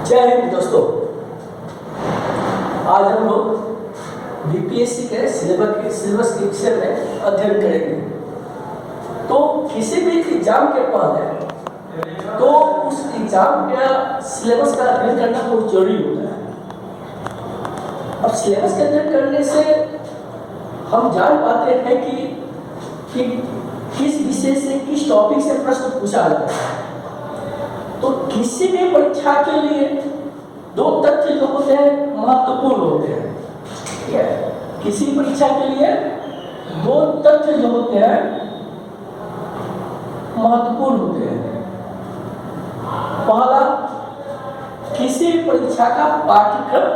जय हिंद दोस्तों। आज हम लोग बीपीएससी के सिलेबस के विषय में अध्ययन करेंगे। तो किसी भी एग्जाम के पहले तो उस एग्जाम का सिलेबस का अध्ययन करना बहुत जरूरी होता है। अब सिलेबस का अध्ययन करने से हम जान पाते हैं कि किस विषय से, किस टॉपिक से प्रश्न पूछा जाता है। तो किसी भी परीक्षा के लिए दो तथ्य जो होते हैं महत्वपूर्ण होते हैं। ठीक है, किसी परीक्षा के लिए दो तथ्य जो होते हैं महत्वपूर्ण होते हैं। पहला, किसी परीक्षा का पाठ्यक्रम,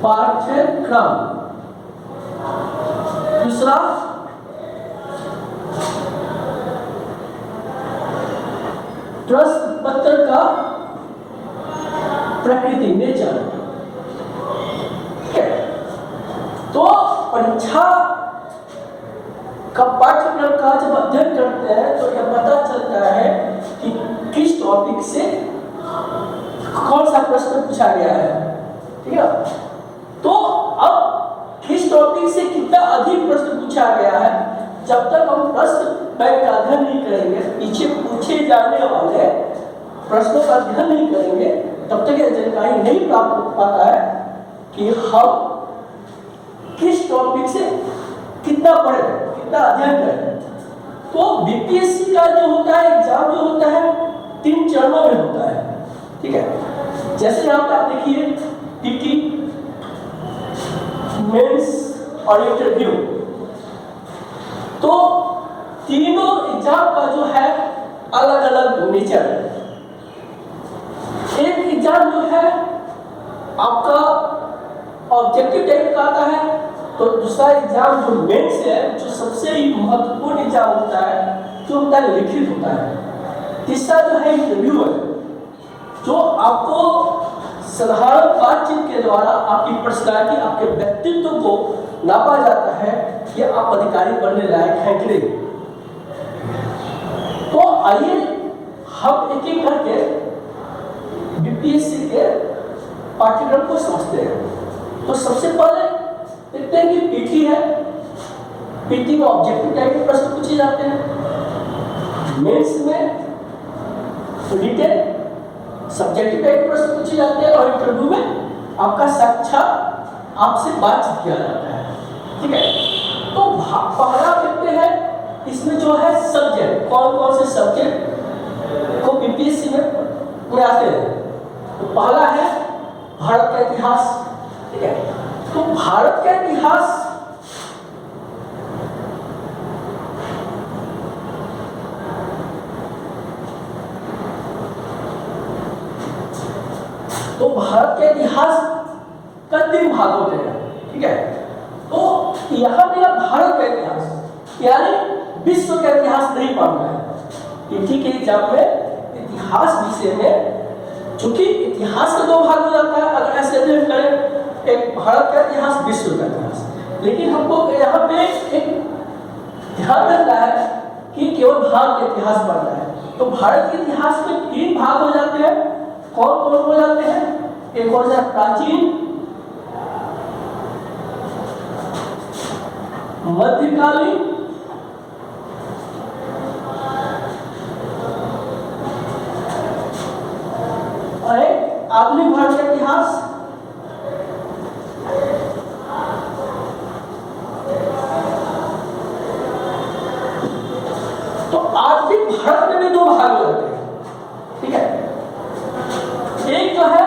पाठ्यक्रम। दूसरा, प्रश्न पत्र का प्रकृति, नेचर। ठीक है, तो परीक्षा का पाठ्यक्रम का जब अध्ययन करते हैं तो यह पता चलता है कि किस टॉपिक से कौन सा प्रश्न पूछा गया है। ठीक है, तो अब किस टॉपिक से कितना अधिक प्रश्न पूछा गया है, जब तक हम प्रश्न बैंक का अध्ययन नहीं करेंगे, पीछे पूछे जाने वाले प्रश्नों का अध्ययन नहीं करेंगे, तब तक यह जानकारी नहीं प्राप्त हो पाता है कि हम किस टॉपिक से कितना पढ़े, कितना अध्ययन करें। तो बीपीएससी का जो होता है एग्जाम जो होता है 3 चरणों में होता है। ठीक है, जैसे यहाँ पे आप देखिए टीटी, मेंस और इंटरव्यू। तो तीनों एग्जाम का जो है अलग अलग नेचर है। एक एग्जाम जो है आपका ऑब्जेक्टिव टाइप का आता है, तो दूसरा एग्जाम जो मेंस है, जो सबसे महत्वपूर्ण एग्जाम होता है, जो होता है लिखित होता है। तीसरा जो है इंटरव्यू है, जो आपको साधारण बातचीत के द्वारा आपकी पर्सनालिटी, आपके व्यक्तित्व को नापा जाता है कि आप अधिकारी बनने लायक हैं कि नहीं। तो आइए हम एक एक करके बीपीएससी के पाठ्यक्रम को समझते हैं। तो सबसे पहले देखते हैं कि पीटी है। पीटी में ऑब्जेक्टिव टाइप के प्रश्न पूछे जाते हैं। मेंस में रिटेन सब्जेक्टिव टाइप प्रश्न पूछे जाते हैं, और इंटरव्यू में आपका साक्षात आपसे बातचीत किया जाता है। ठीक है, तो पहला देखते हैं इसमें जो है सब्जेक्ट, कौन कौन से सब्जेक्ट को बीपीएससी में आते हैं। तो पहला है भारत का इतिहास। ठीक है, तो भारत का इतिहास का 3 भाग होते हैं। ठीक है, तो यहाँ पे भारत का इतिहास यानी विश्व का इतिहास नहीं पढ़ना है। पीटी के एग्जाम में इतिहास विषय में, चूंकि इतिहास का 2 भाग हो जाता है अगर ऐसे अध्ययन करें, एक भारत का इतिहास, विश्व का इतिहास। लेकिन हमको यहाँ पे एक ध्यान रखना है कि केवल भारत का इतिहास पढ़ना है। तो भारत के इतिहास में 3 भाग हो जाते हैं। कौन कौन हो जाते हैं? एक हो जाए प्राचीन, मध्यकालीन और एक आधुनिक भारत का इतिहास। तो आधुनिक भारत में भी 2 भाग हो जाते हैं। ठीक है, एक जो है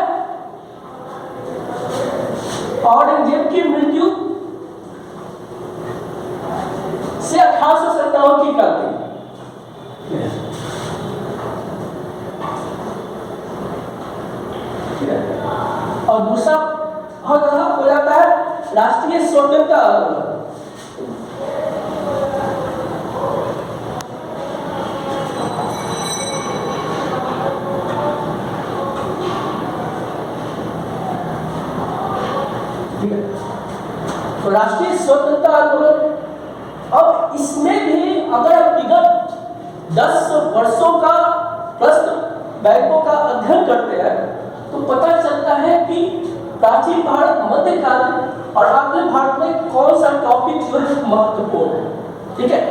औरंगजेब की मृत्यु से 1857 की क्रांति। और दूसरा हो जाता है राष्ट्रीय स्वतंत्रता आंदोलन। तो राष्ट्रीय स्वतंत्रता आंदोलन अब इसमें भी अगर विगत 10 वर्षों का प्रश्न बैंकों का अध्ययन करते हैं तो पता चलता है कि प्राचीन भारत, मध्यकालीन और आधुनिक भारत में कौन सा टॉपिक जो है महत्वपूर्ण है। ठीक है,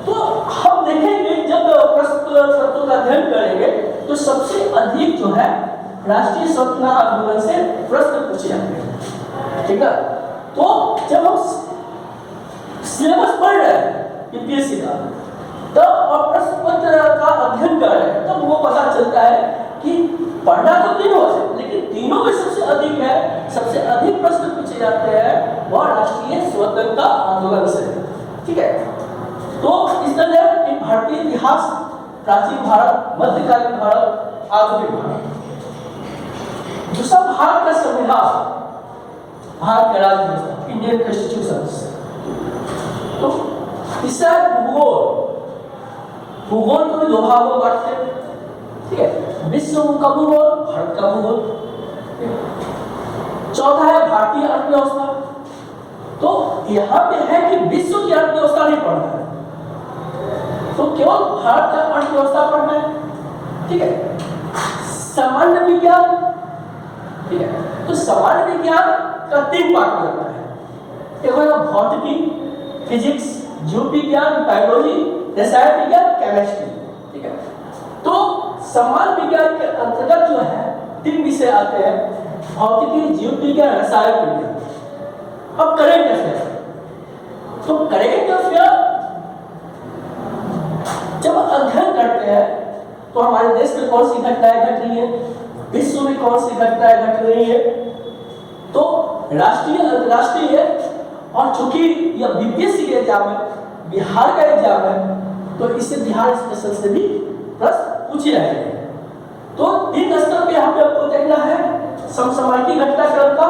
तो हम देखेंगे जब प्रश्न पत्रों का अध्ययन करेंगे तो सबसे अधिक जो है राष्ट्रीय स्वतंत्रता आंदोलन से प्रश्न पूछे जाते हैं। ठीक है, तो जब हम सिलेबस पढ़ रहे हैं यूपीएससी का तब और प्रश्न पत्र का अध्ययन कर रहे हैं तब वो पता चलता है कि पढ़ना तो तीनों है लेकिन तीनों में सबसे अधिक है, सबसे अधिक प्रश्न पूछे जाते हैं वह राष्ट्रीय स्वतंत्रता आंदोलन से। ठीक है, तो इस तरह कि भारतीय इतिहास, प्राचीन भारत, मध्यकालीन भारत, आधुनिक भारत, दूसरा भारत का संविधान, भारत का राज्य व्यवस्था, इंडियन कॉन्स्टिट्यूशन। तो तीसरा भूगोल, भूगोल को भी दो भागों में बांटते हैं। ठीक है, विश्व का भूगोल, भारत का भूगोल। चौथा है भारतीय अर्थव्यवस्था। तो यहाँ पे है कि विश्व की अर्थव्यवस्था नहीं पढ़ना है, तो केवल भारत का अर्थव्यवस्था पढ़ना है। ठीक है, सामान्य विज्ञान। ठीक है, तो सामान्य विज्ञान का 3 पार्ट में होता है। एक होगा भौतिकी, फिजिक्स, जीव विज्ञान, बायोलॉजी, रसायन विज्ञान, केमिस्ट्री। ठीक है, तो सामान्य विज्ञान के अंतर्गत जो है 3 विषय आते हैं, भौतिकी, जीव विज्ञान, रसायन विज्ञान। अब करेंट अफेयर, तो करेंट अफेयर जब अध्ययन करते हैं तो हमारे देश में कौन सी घटनाएं घट रही है, विश्व में कौन सी घटनाएं घट रही है, तो राष्ट्रीय, अंतर्राष्ट्रीय, और चूंकि यह बीपीएससी के एग्जाम है, बिहार का एग्जाम है, तो इससे बिहार स्पेशल से भी प्रश्न पूछे जाएंगे। तो 3 स्तर पे हमें आपको देखना है समसामयिक घटनाक्रम का,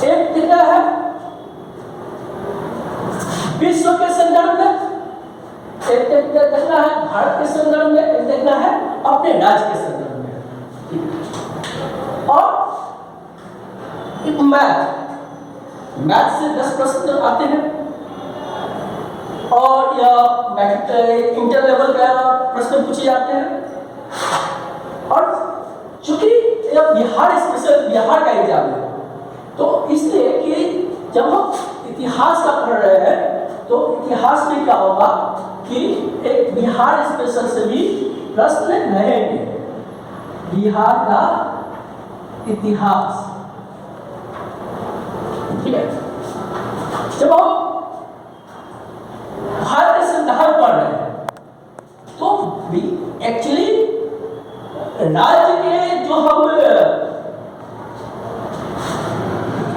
एक देखना है विश्व के संदर्भ में, एक देखना है भारत के संदर्भ में, एक देखना है अपने राज्य के संदर्भ में, और एक मैथ से 10 प्रश्न आते हैं, और यह इंटर लेवल का प्रश्न पूछे जाते हैं। और चूंकि यह बिहार स्पेशल, बिहार का एग्जाम है, तो इसलिए कि जब हम इतिहास का पढ़ रहे हैं तो इतिहास में क्या होगा कि एक बिहार स्पेशल से भी प्रश्न रहेंगे, बिहार का इतिहास। ठीक है, जब हम भारत के संविधान पढ़ रहे हैं तो एक्चुअली राज्य के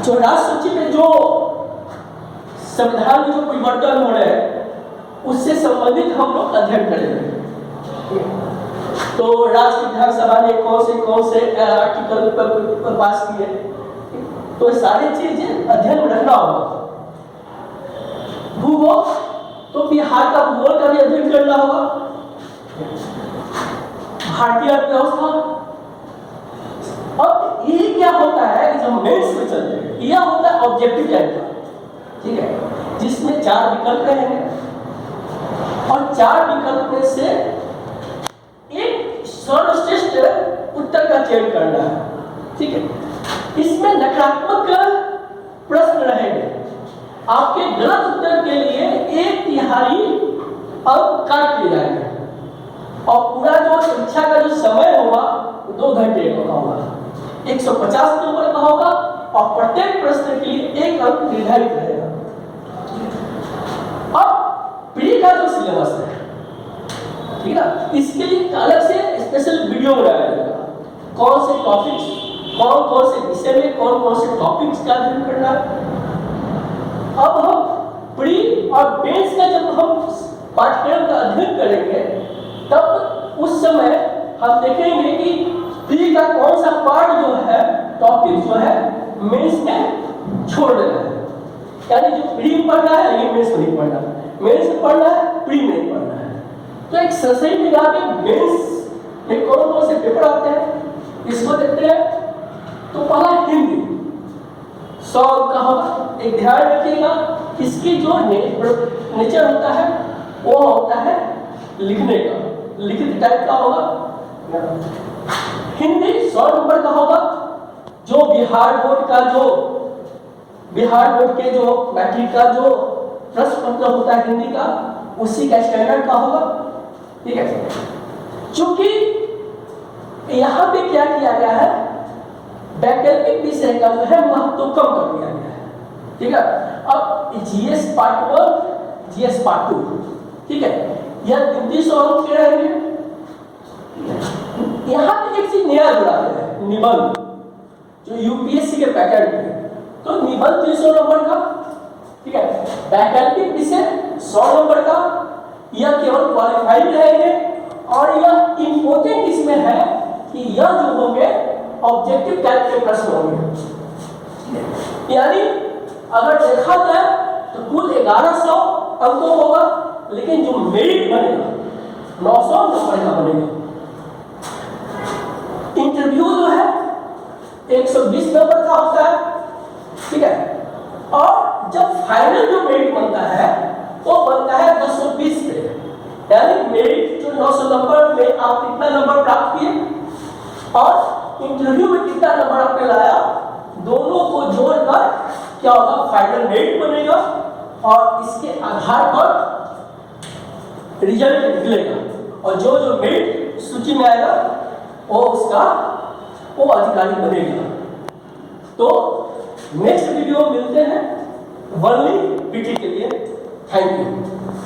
जो राज्य सूची में जो संविधान में जो परिवर्तन हो रहे हैं उससे संबंधित हम लोग अध्ययन करेंगे। तो राज्य विधानसभा ने कौन से आर्टिकल पर पास किए, तो सारी चीजें अध्ययन में रखना होगा। भूगोल, तो बिहार का भूगोल का भी अध्ययन करना होगा। भारतीय अर्थव्यवस्था, अब ये क्या होता है कि जब मेंस में चलते हैं यह होता है ऑब्जेक्टिव टाइप का। ठीक है, जिसमें 4 विकल्प रहेंगे और 4 विकल्प में से एक सर्वश्रेष्ठ उत्तर का चयन करना है। ठीक है, इसमें नकारात्मक प्रश्न रहेंगे, आपके गलत उत्तर के लिए 1/3 अंक काट लिए जाएंगे और पूरा जो परीक्षा का जो समय होगा 2 घंटे का होगा, 150 नंबर का होगा और प्रत्येक प्रश्न के लिए 1 अंक निर्धारित रहेगा। अब प्री का जो सिलेबस है, ठीक है, इसके लिए अलग से स्पेशल वीडियो बनाया जाएगा, कौन से टॉपिक्स, कौन से विषय में कौन से टॉपिक्स का अध्ययन करना है। अब हम प्री और मेंस का जब हम पाठ्यक्रम का अध्ययन करेंगे तब उस समय हम देखेंगे कि प्री का कौन सा पार्ट जो है, टॉपिक जो है मेंस में छोड़ देना है, यानी जो प्री में पढ़ना है ये मेंस में नहीं पढ़ना, मेंस में पढ़ना है प्री में नहीं पढ़ना। एक सरसरी निगाह में मेंस में कौन कौन से पेपर आते हैं इसको देखते हैं। तो पहला हिंदी 100 का होगा। एक ध्यान रखिएगा, इसकी जो नेचर होता है वो होता है लिखने का, लिखित टाइप का होगा। हिंदी 100 नंबर का होगा। जो बिहार बोर्ड के जो मैट्रिक का जो प्रश्न पत्र होता है हिंदी का, उसी का स्टैंडर्ड का होगा। ठीक है, चूंकि यहां पे क्या किया गया है, वैकल्पिक विषय का जो है महत्व कम कर दिया गया है। ठीक है, अब जीएस पार्ट 1, जीएस पार्ट 2, ठीक है, यह 3300 अंक के रहेंगे। यहां पे एक चीज नया जुड़ा है, निबंध, जो यूपीएससी के पैटर्न है। तो निबंध 300 नंबर का, ठीक है, वैकल्पिक विषय 100 नंबर का, यह केवल क्वालिफाइड रहेंगे। और यह इंपॉर्टेंट इसमें है कि यह जो होंगे ऑब्जेक्टिव टाइप के प्रश्न होंगे। यानी अगर देखा जाए तो कुल 1100 अंक होगा, लेकिन जो मेरिट बनेगा 900 नंबर का बनेगा। इंटरव्यू जो है 120 नंबर का होता है। ठीक है, और जब फाइनल जो मेरिट बनता है वो बनता है 220 पे। यानी मेरिट जो 900 नंबर में आप कितना नंबर प्राप्त किए और इंटरव्यू में कितना नंबर आपने लाया, दोनों को जोड़कर क्या होगा, फाइनल मेरिट बनेगा। और इसके आधार पर रिजल्ट निकलेगा, और जो जो मेरिट सूची में आएगा वो अधिकारी बनेगा। तो नेक्स्ट वीडियो मिलते हैं वर्ली पीटी के लिए। Thank you.